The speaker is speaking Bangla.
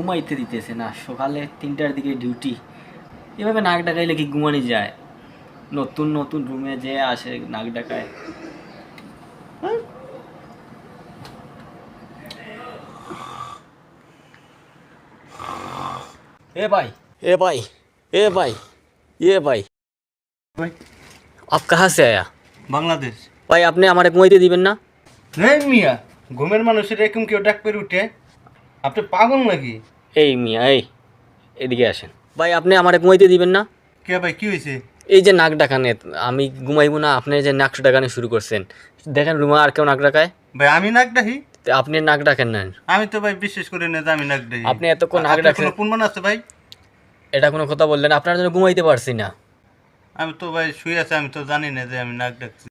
ঘুমাইতে দিতেছে না, সকালে 3টার দিকে ডিউটি। এভাবে নাক ডাকাইলে কি ঘুমানি যায়? নতুন নতুন রুমে যে আসে নাক ডাকায়। ए भाई, ए भाई, ए भाई, ये भाई, भाई आप कहाँ से आया? বাংলাদেশ। ভাই আপনি আমারে ঘুমাইতে দিবেন না? নেই মিয়া, ঘুমের মানুষের এরকম কেউ ডাক পেরে উঠে? আপনি পাগল নাকি? এই মিয়া এই, এদিকে আসেন। ভাই আপনি আমারে ঘুমাইতে দিবেন না? কে ভাই, কি হয়েছে? এই যে নাক ডাকানে, আমি ঘুমাইবো না, আপনি যে নাক ডাকানে শুরু করছেন। দেখেন রুমে আর কেউ নাক ডাকায়? ভাই আমি নাক ডাকি? তো আপনি নাক ডাকেন না। আমি তো ভাই বিশ্বাস করি না যে আমি নাক ডাকি। আপনি এতক্ষণ নাক আপনার ডাকছেন, কোনো প্রমাণ আছে ভাই? এটা কোনো কথা বললেন? আপনার জন্য ঘুমাইতে পারছি না। আমি তো ভাই শুয়ে আছে, আমি তো জানি না যে আমি নাক ডাকছি।